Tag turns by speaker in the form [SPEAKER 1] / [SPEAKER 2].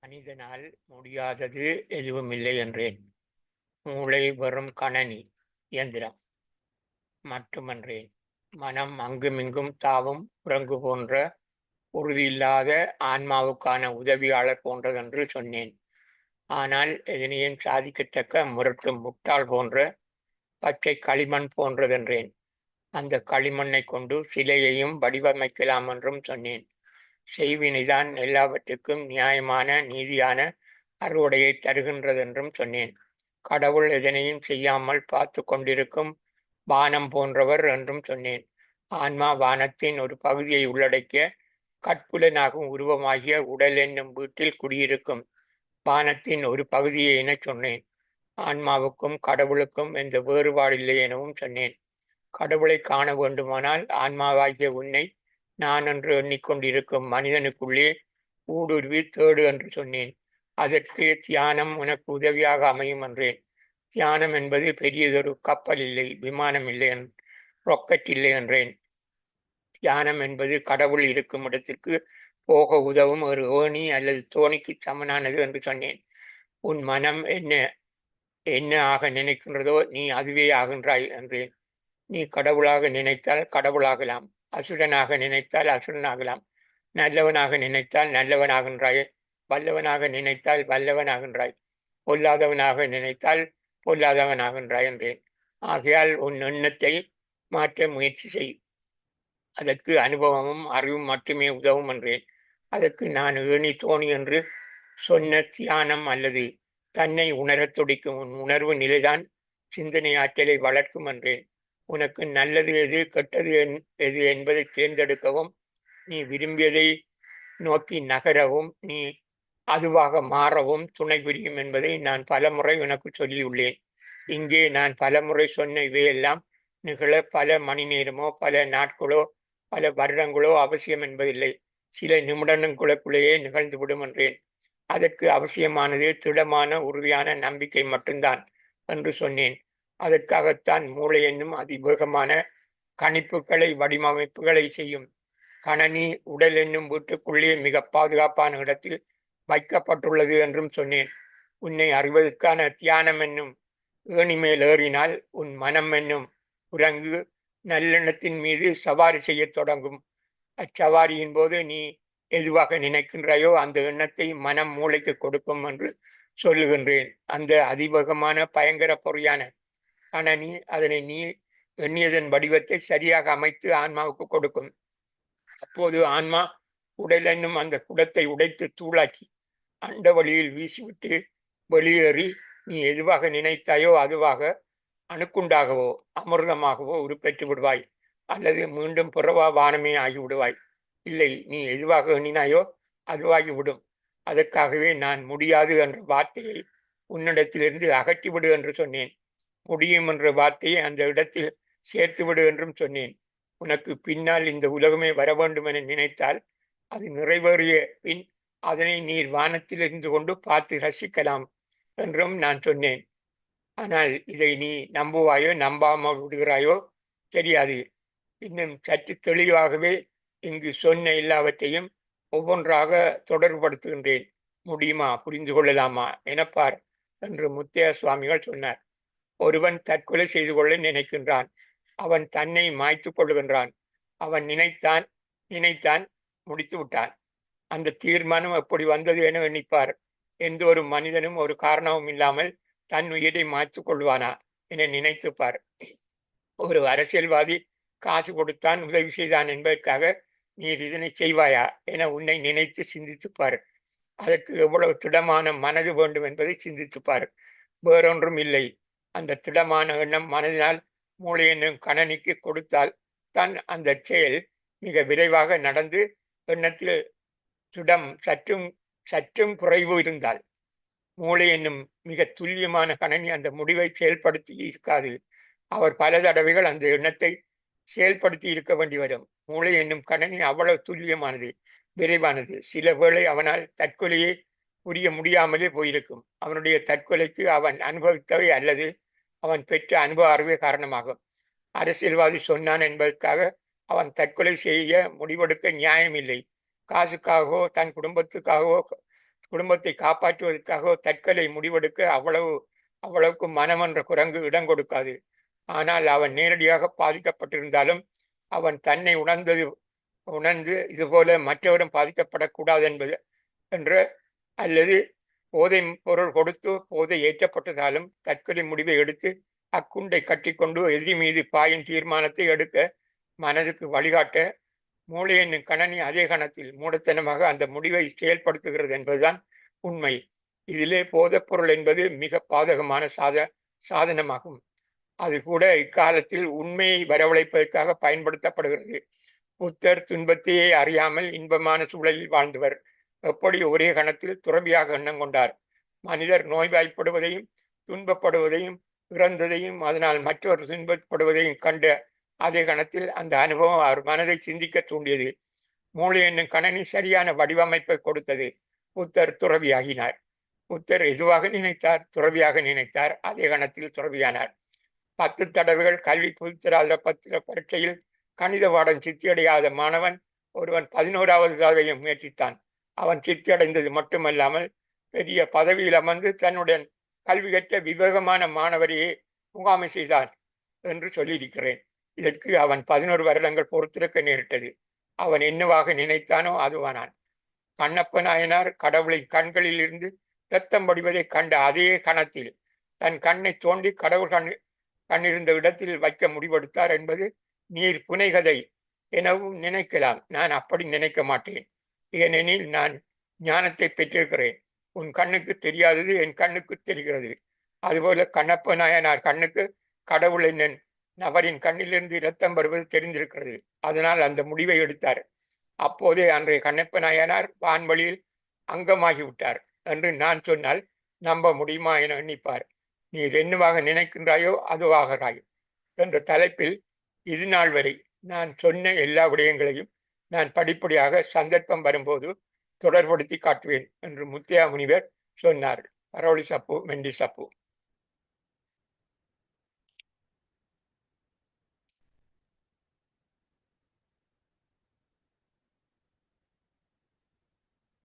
[SPEAKER 1] மனிதனால் முடியாதது எதுவுமில்லை என்றேன். மூளை வெறும் கணனி, இயந்திரம் மட்டுமன்றேன். மனம் அங்குமிங்கும் தாவும் குரங்கு போன்ற உறுதியில்லாத ஆன்மாவுக்கான உதவியாளர் போன்றதென்று சொன்னேன். ஆனால் எதனையும் சாதிக்கத்தக்க முரட்டு முட்டாள் போன்ற பச்சை களிமண் போன்றதென்றேன். அந்த களிமண்ணைக் கொண்டு சிலையையும் வடிவமைக்கலாம் என்றும் சொன்னேன். செய்வினைதான் எல்லாவற்றுக்கும் நியாயமான நீதியான அறுவடையை தருகின்றதென்றும் சொன்னேன். கடவுள் எதனையும் செய்யாமல் பார்த்து கொண்டிருக்கும் வானம் போன்றவர் என்றும் சொன்னேன். ஆன்மா வானத்தின் ஒரு பகுதியை உள்ளடக்கிய கட்புலனாகும் உருவமாகிய உடல் என்னும் வீட்டில் குடியிருக்கும் வானத்தின் ஒரு பகுதியை எனச் சொன்னேன். ஆன்மாவுக்கும் கடவுளுக்கும் எந்த வேறுபாடில்லை எனவும் சொன்னேன். கடவுளை காண வேண்டுமானால் ஆன்மாவாகிய உன்னை நான் என்று எண்ணிக்கொண்டிருக்கும் மனிதனுக்குள்ளே ஊடுருவி தேடு என்று சொன்னேன். அதற்கு தியானம் உனக்கு உதவியாக அமையும் என்றேன். தியானம் என்பது பெரியதொரு கப்பல் இல்லை, விமானம் இல்லை, ராக்கெட் இல்லை என்றேன். தியானம் என்பது கடவுள் இருக்கும் இடத்திற்கு போக உதவும் ஒரு ஏணி அல்லது தோணிக்கு சமனானது என்று சொன்னேன். உன் மனம் என்ன என்ன ஆக நினைக்கின்றதோ நீ அதுவே ஆகின்றாய் என்றேன். நீ கடவுளாக நினைத்தால் கடவுளாகலாம், அசுரனாக நினைத்தால் அசுரனாகலாம், நல்லவனாக நினைத்தால் நல்லவனாகின்றாய், வல்லவனாக நினைத்தால் வல்லவனாகின்றாய், பொல்லாதவனாக நினைத்தால் பொல்லாதவனாகின்றாய் என்றேன். ஆகையால் உன் எண்ணத்தை மாற்ற முயற்சி செய். அதற்கு அனுபவமும் அறிவும் மட்டுமே உதவும் என்றேன். அதற்கு நான் ஏணி தோணி என்று சொன்ன தியானம் அல்லது தன்னை உணரத் துடிக்கும் உன் உணர்வு நிலைதான் சிந்தனை ஆற்றலை வளர்க்கும் என்றேன். உனக்கு நல்லது எது கெட்டது எது என்பதை தேர்ந்தெடுக்கவும், நீ விரும்பியதை நோக்கி நகரவும், நீ அதுவாக மாறவும் துணை புரியும் என்பதை நான் பலமுறை உனக்கு சொல்லியுள்ளேன். இங்கே நான் பலமுறை சொன்ன இவையெல்லாம் நிகழ பல மணி நேரமோ பல நாட்களோ பல வருடங்களோ அவசியம் என்பதில்லை. சில நிமிடங்களுக்குள்ளேயே நிகழ்ந்துவிடும் என்றேன். அதற்கு அவசியமானது திடமான உறுதியான நம்பிக்கை மட்டும்தான் என்று சொன்னேன். அதற்காகத்தான் மூளை என்னும் அதிவேகமான கணிப்புகளை வடிவமைப்புகளை செய்யும் கணனி உடல் என்னும் வீட்டுக்குள்ளே மிக பாதுகாப்பான இடத்தில் வைக்கப்பட்டுள்ளது என்றும் சொன்னேன். உன்னை அறிவதற்கான தியானம் என்னும் ஏணி மேல் ஏறினால் உன் மனம் என்னும் குரங்கு நல்லெண்ணத்தின் மீது சவாரி செய்ய தொடங்கும். அச்சவாரியின் போது நீ எதுவாக நினைக்கின்றாயோ அந்த எண்ணத்தை மனம் மூளைக்கு கொடுக்கும் என்று சொல்லுகின்றேன். அந்த அதிவேகமான பயங்கர பொறியான கணனி அதனை நீ எண்ணியதன் வடிவத்தை சரியாக அமைத்து ஆன்மாவுக்கு கொடுக்கும். அப்போது ஆன்மா உடல் என்னும் அந்த குடத்தை உடைத்து தூளாக்கி அண்ட வழியில் வீசிவிட்டு வெளியேறி நீ எதுவாக நினைத்தாயோ அதுவாக அணுக்குண்டாகவோ அமிர்தமாகவோ உருப்பெற்று விடுவாய், அல்லது மீண்டும் பிறவா வானமே ஆகிவிடுவாய். இல்லை, நீ எதுவாக எண்ணினாயோ அதுவாகிவிடும். அதற்காகவே நான் முடியாது என்ற வார்த்தையை உன்னிடத்திலிருந்து அகற்றிவிடு என்று சொன்னேன். முடியும் என்ற வார்த்தையை அந்த இடத்தில் சேர்த்துவிடு என்றும் சொன்னேன். உனக்கு பின்னால் இந்த உலகமே வர வேண்டும் என நினைத்தால் அது நிறைவேறிய பின் அதனை நீர் வானத்தில் இருந்து கொண்டு பார்த்து ரசிக்கலாம் என்றும் நான் சொன்னேன். ஆனால் இதை நீ நம்புவாயோ நம்பாமல் விடுகிறாயோ தெரியாது. இன்னும் சற்று தெளிவாகவே இங்கு சொன்ன எல்லாவற்றையும் ஒவ்வொன்றாக தொடர்புபடுத்துகின்றேன். முடியுமா, புரிந்து கொள்ளலாமா எனப்பார் என்று முத்தையா சுவாமிகள் சொன்னார். ஒருவன் தற்கொலை செய்து கொள்ள நினைக்கின்றான். அவன் தன்னை மாய்த்து கொள்ளுகின்றான். அவன் நினைத்தான் முடித்து விட்டான். அந்த தீர்மானம் எப்படி வந்தது என எண்ணிப்பார். எந்த ஒரு மனிதனும் ஒரு காரணமும் இல்லாமல் தன் உயிரை மாய்த்துக் கொள்வானா என நினைத்துப்பார். ஒரு அரசியல்வாதி காசு கொடுத்தான், உதவி செய்தான் என்பதற்காக நீர் இதனை செய்வாயா என உன்னை நினைத்து சிந்தித்துப்பார். அதற்கு எவ்வளவு திடமான மனது வேண்டும் என்பதை சிந்தித்துப்பார். வேறொன்றும் இல்லை. அந்த திடமான எண்ணம் மனதினால் மூளை என்னும் கணனிக்கு கொடுத்தால் தான் அந்த செயல் மிக விரைவாக நடந்து, எண்ணத்தில் திடம் சற்றும் குறைவு இருந்தால் மூளை என்னும் மிக துல்லியமான கணனி அந்த முடிவை செயல்படுத்தி இருக்காது. அவர் பல தடவைகள் அந்த எண்ணத்தை செயல்படுத்தி இருக்க வேண்டி வரும். மூளை என்னும் கணனி அவ்வளவு துல்லியமானது, விரைவானது. சில வேளை அவனால் தற்கொலையே புரிய முடியாமலே போயிருக்கும். அவனுடைய தற்கொலைக்கு அவன் அனுபவித்தவை அல்லது அவன் பெற்ற அனுபவ அறிவே காரணமாகும். அரசியல்வாதி சொன்னான் என்பதற்காக அவன் தற்கொலை செய்ய முடிவெடுக்க நியாயம் இல்லை. காசுக்காகவோ தன் குடும்பத்துக்காகவோ குடும்பத்தை காப்பாற்றுவதற்காக தற்கொலை முடிவெடுக்க அவ்வளவுக்கு மனம் என்ற குரங்கு இடம் கொடுக்காது. ஆனால் அவன் நேரடியாக பாதிக்கப்பட்டிருந்தாலும் அவன் தன்னை உணர்ந்து இதுபோல மற்றவரும் பாதிக்கப்படக்கூடாது என்பது என்ற அல்லது போதை பொருள் கொடுத்து போதை ஏற்றப்பட்டதாலும் தற்கொலை முடிவை எடுத்து அக்குண்டை கட்டிக்கொண்டு எதிரி மீது பாயும் தீர்மானத்தை எடுக்க மனதுக்கு வழிகாட்ட மூளை என்னும் கணனி அதே கணத்தில் மூடத்தனமாக அந்த முடிவை செயல்படுத்துகிறது என்பதுதான் உண்மை. இதிலே போதைப் பொருள் என்பது மிக பாதகமான சாதனமாகும். அது கூட இக்காலத்தில் உண்மையை வரவழைப்பதற்காக பயன்படுத்தப்படுகிறது. புத்தர் துன்பத்தையே அறியாமல் இன்பமான சூழலில் வாழ்ந்தவர். எப்படி ஒரே கணத்தில் துறவியாக எண்ணம் கொண்டார். மனிதர் நோய்வாய்ப்படுவதையும் துன்பப்படுவதையும் இறந்ததையும் அதனால் மற்றவர் துன்பப்படுவதையும் கண்ட அதே கணத்தில் அந்த அனுபவம் அவர் மனதை சிந்திக்க தூண்டியது. மூளை என்னும் கணனி சரியான வடிவமைப்பை கொடுத்தது. புத்தர் துறவியாகினார். புத்தர் எதுவாக நினைத்தார்? துறவியாக நினைத்தார். அதே கணத்தில் துறவியானார். 10 தடவைகள் கல்வி புத்தராத பத்திர பரீட்சையில் கணித பாடம் சித்தியடையாத மாணவன் ஒருவன் 11வது தடவையும் முயற்சித்தான். அவன் சித்தியடைந்தது மட்டுமல்லாமல் பெரிய பதவியில் அமர்ந்து தன்னுடன் கல்வி கற்ற விவேகமான மாணவரையே முகாமை செய்தான் என்று சொல்லியிருக்கிறேன். இதற்கு அவன் 11 வருடங்கள் பொறுத்திருக்க நேரிட்டது. அவன் என்னவாக நினைத்தானோ அதுவானான். கண்ணப்ப நாயனார் கடவுளின் கண்களில் இருந்து இரத்தம் வடிவதை கண்ட அதே கணத்தில் தன் கண்ணை தோண்டி கடவுள் கண்ணிருந்த இடத்தில் வைக்க முடிவெடுத்தார் என்பது நீர் புனைகதை எனவும் நினைக்கலாம். நான் அப்படி நினைக்க மாட்டேன். ஏனெனில் நான் ஞானத்தை பெற்றிருக்கிறேன். உன் கண்ணுக்கு தெரியாதது என் கண்ணுக்கு தெரிகிறது. அதுபோல கண்ணப்ப நாயனார் கண்ணுக்கு கடவுள் என்னன் நபரின் கண்ணிலிருந்து இரத்தம் வருவது தெரிந்திருக்கிறது. அதனால் அந்த முடிவை எடுத்தார். அப்போதே அன்றைய கண்ணப்ப நாயனார் வான்வழியில் அங்கமாகிவிட்டார் என்று நான் சொன்னால் நம்ப முடியுமா என எண்ணிப்பார். நீர் என்னவாக நினைக்கின்றாயோ அதுவாகிறாய் என்ற தலைப்பில் இது நாள் வரை நான் சொன்ன எல்லா விடயங்களையும் நான் படிப்படியாக சந்தர்ப்பம் வரும்போது தொடர்படுத்தி காட்டுவேன் என்று முத்தையா முனிவர் சொன்னார். கரோலி சப்பு மெண்டி சப்பு.